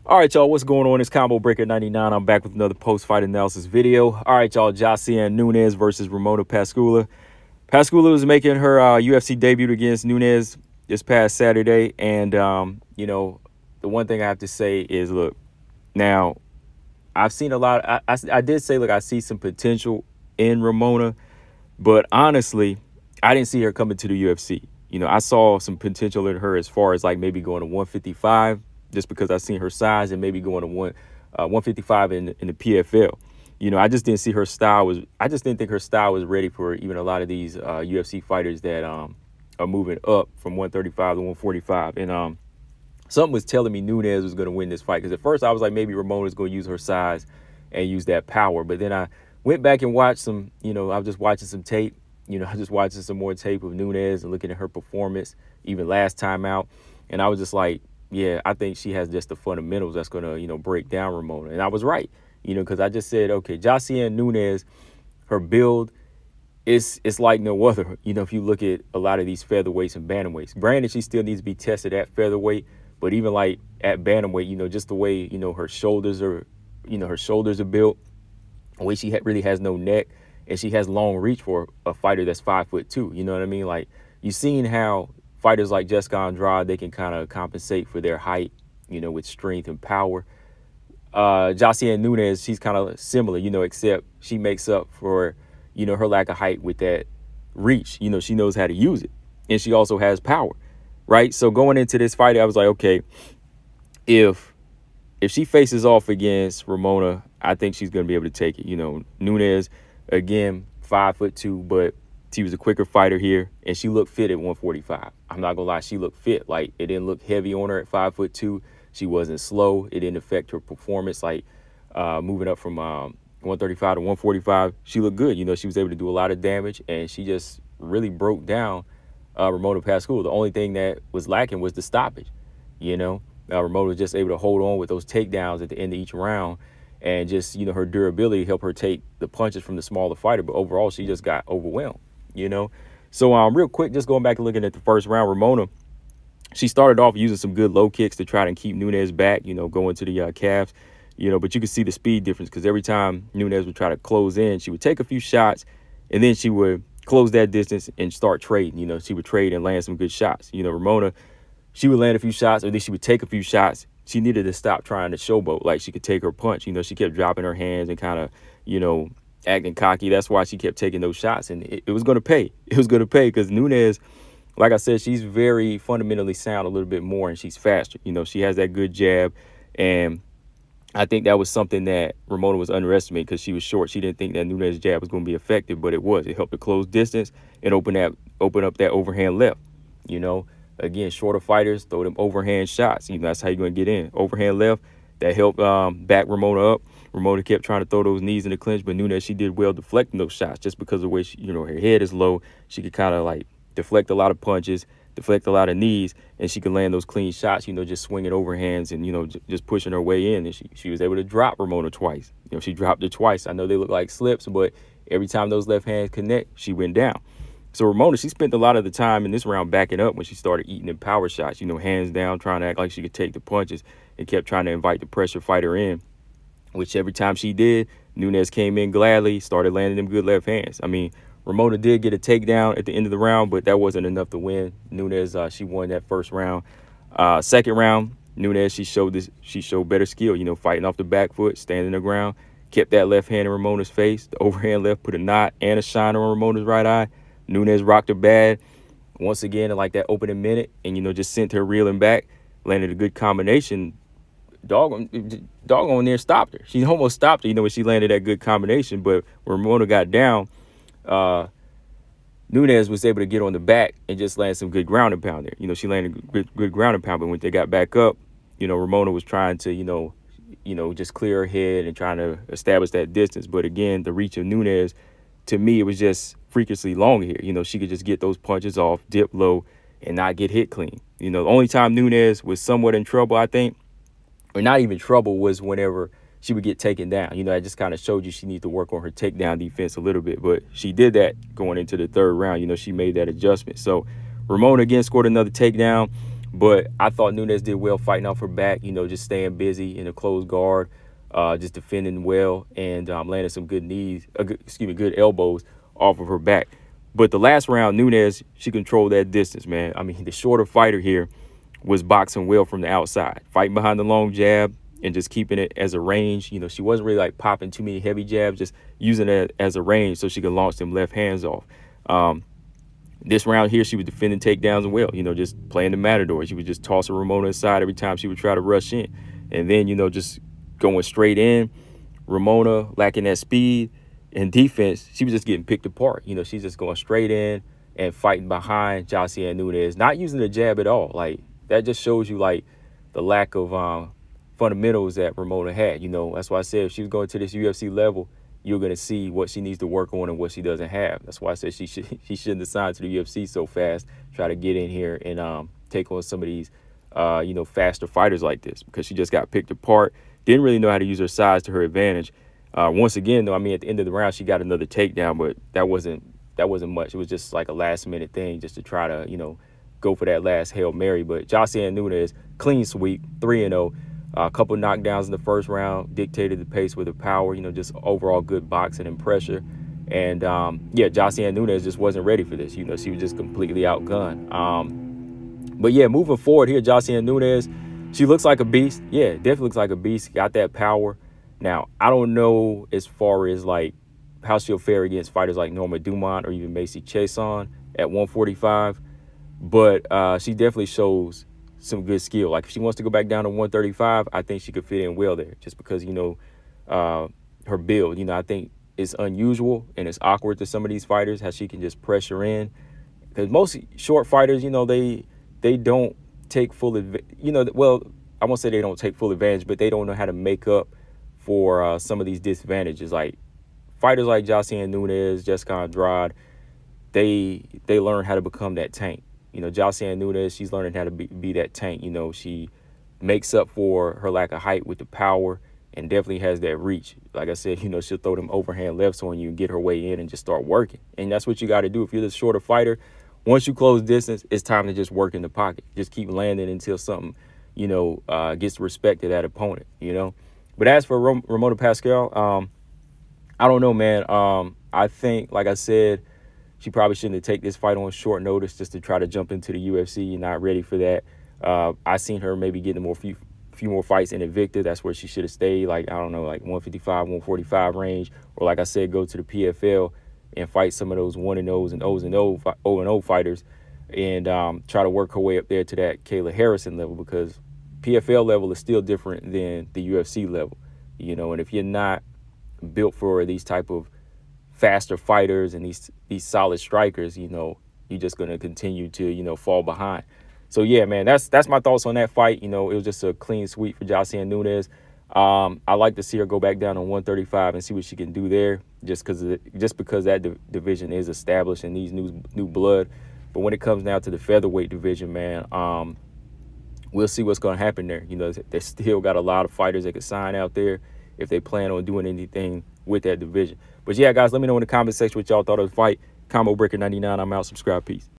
All right, y'all, what's going on? It's Combo Breaker 99. I'm back with another post-fight analysis video. All right, y'all, Josiane Nunes versus Ramona Pascual. Pascual was making her UFC debut against Nunes this past Saturday. And, the one thing I have to say is, look, now, I've seen a lot. I did say, look, I see some potential in Ramona. But honestly, I didn't see her coming to the UFC. I saw some potential in her as far as like maybe going to 155, just because I seen her size, and maybe going to 155 in the PFL. I just didn't see her style was. I just didn't think her style was ready for even a lot of these UFC fighters that are moving up from 135 to 145. And something was telling me Nunes was going to win this fight, because at first I was like, maybe Ramona's going to use her size and use that power. But then I went back and watched some, I was just watching some tape. I just watching some more tape of Nunes and looking at her performance even last time out. And I was just like, yeah, I think she has just the fundamentals that's going to, break down Ramona. And I was right, because I just said, okay, Josiane Nunes, her build, it's like no other. If you look at a lot of these featherweights and bantamweights, granted, she still needs to be tested at featherweight, but even like at bantamweight, just the way, her shoulders are, her shoulders are built, the way she really has no neck, and she has long reach for a fighter that's 5'2". You know what I mean? Like, you've seen how fighters like Jessica Andrade, they can kind of compensate for their height, with strength and power. Josiane Nunes, she's kind of similar, except she makes up for, her lack of height with that reach. She knows how to use it, and she also has power, right? So going into this fight, I was like, okay, if she faces off against Ramona, I think she's going to be able to take it. Nunes, again, 5'2", but she was a quicker fighter here, and she looked fit at 145. I'm not going to lie, she looked fit. Like, it didn't look heavy on her at 5'2". She wasn't slow. It didn't affect her performance. Like, moving up from 135 to 145, she looked good. She was able to do a lot of damage, and she just really broke down Ramona Pascual. The only thing that was lacking was the stoppage. Ramona was just able to hold on with those takedowns at the end of each round, and just, her durability helped her take the punches from the smaller fighter. But overall, she just got overwhelmed, So real quick, just going back and looking at the first round, Ramona, she started off using some good low kicks to try to keep Nunes back, going to the calves, but you could see the speed difference, because every time Nunes would try to close in, she would take a few shots, and then she would close that distance and start trading. She would trade and land some good shots. Ramona, she would land a few shots, or at least she would take a few shots. She needed to stop trying to showboat like she could take her punch. She kept dropping her hands and kind of, acting cocky. That's why she kept taking those shots, and it was going to pay. It was going to pay, because Nunes, like I said, she's very fundamentally sound a little bit more, and she's faster. She has that good jab, and I think that was something that Ramona was underestimating, because she was short. She didn't think that Nunes' jab was going to be effective, but it was. It helped her close distance and open up that overhand left. Again, shorter fighters throw them overhand shots. That's how you're going to get in. Overhand left, that helped back Ramona up. Ramona kept trying to throw those knees in the clinch, but Nunes, she did well deflecting those shots, just because of the way she, her head is low. She could kind of like deflect a lot of punches, deflect a lot of knees, and she could land those clean shots, just swinging overhands and, just pushing her way in. And she was able to drop Ramona twice. She dropped her twice. I know they look like slips, but every time those left hands connect, she went down. So Ramona, she spent a lot of the time in this round backing up when she started eating them power shots, hands down, trying to act like she could take the punches, and kept trying to invite the pressure fighter in, which every time she did, Nunes came in gladly, started landing them good left hands. I mean, Ramona did get a takedown at the end of the round, but that wasn't enough to win. Nunes, she won that first round. Second round, Nunes, she showed better skill, fighting off the back foot, standing the ground, kept that left hand in Ramona's face. The overhand left put a knot and a shiner on Ramona's right eye. Nunes rocked her bad once again in like that opening minute, and just sent her reeling back, landed a good combination. Doggone near stopped her. She almost stopped her, when she landed that good combination. But when Ramona got down, Nunes was able to get on the back and just land some good ground and pound there. She landed good ground and pound, but when they got back up, Ramona was trying to, just clear her head and trying to establish that distance. But again, the reach of Nunes, to me, it was just freakishly long here. She could just get those punches off, dip low, and not get hit clean. The only time Nunes was somewhat in trouble, I think, or not even trouble, was whenever she would get taken down. I just kind of showed you she needs to work on her takedown defense a little bit, but she did that going into the third round. She made that adjustment. So Ramona again scored another takedown, But I thought Nunes did well fighting off her back, just staying busy in a closed guard, just defending well, and landing some good good elbows off of her back. But the last round, Nunes, she controlled that distance, man. I mean, the shorter fighter here was boxing well from the outside, fighting behind the long jab and just keeping it as a range. She wasn't really like popping too many heavy jabs, just using it as a range so she could launch them left hands off. This round here, she was defending takedowns well, just playing the matador. She would just toss Ramona aside every time she would try to rush in. And then, just going straight in. Ramona lacking that speed and defense, she was just getting picked apart. She's just going straight in and fighting behind Josiane Nunes, not using the jab at all. Like, that just shows you, like, the lack of fundamentals that Ramona had. That's why I said if she was going to this UFC level, you're going to see what she needs to work on and what she doesn't have. That's why I said she shouldn't have signed to the UFC so fast, try to get in here and take on some of these, faster fighters like this, because she just got picked apart, didn't really know how to use her size to her advantage. Once again, though, I mean, at the end of the round, she got another takedown, but that wasn't much. It was just like a last-minute thing just to try to, go for that last Hail Mary. But Josiane Nunes, clean sweep, 3-0. A couple knockdowns in the first round, dictated the pace with her power, just overall good boxing and pressure. And, Josiane Nunes just wasn't ready for this. She was just completely outgunned. But, yeah, moving forward here, Josiane Nunes, she looks like a beast. Yeah, definitely looks like a beast. Got that power. Now, I don't know as far as, like, how she'll fare against fighters like Norma Dumont or even Macy Chiasson at 145. But she definitely shows some good skill. Like, if she wants to go back down to 135, I think she could fit in well there, just because, her build. I think it's unusual and it's awkward to some of these fighters how she can just pressure in. Because most short fighters, they don't take full advantage. Well, I won't say they don't take full advantage, but they don't know how to make up for some of these disadvantages. Like, fighters like Josiane Nunes, Jessica Andrade, they learn how to become that tank. Josiane Nunes, she's learning how to be that tank. She makes up for her lack of height with the power and definitely has that reach. Like I said, she'll throw them overhand lefts on you and get her way in and just start working. And that's what you got to do. If you're the shorter fighter, once you close distance, it's time to just work in the pocket. Just keep landing until something, gets respect to that opponent, But as for Ramona Pascual, I don't know, man. I think, like I said, she probably shouldn't have taken this fight on short notice just to try to jump into the UFC. You're not ready for that. I seen her maybe getting few more fights in Invicta. That's where she should have stayed, like, I don't know, like 155, 145 range. Or, like I said, go to the PFL and fight some of those 1-0s and 0-0 fighters and try to work her way up there to that Kayla Harrison level, because PFL level is still different than the UFC level, and if you're not built for these type of faster fighters and these solid strikers, you're just going to continue to, fall behind. So, yeah, man, that's my thoughts on that fight. It was just a clean sweep for Josiane Nunes. I like to see her go back down to 135 and see what she can do there, just because that division is established and needs new blood. But when it comes down to the featherweight division, man, we'll see what's going to happen there. They still got a lot of fighters they could sign out there if they plan on doing anything with that division. But, yeah, guys, let me know in the comment section what y'all thought of the fight. Combo Breaker 99, I'm out. Subscribe. Peace.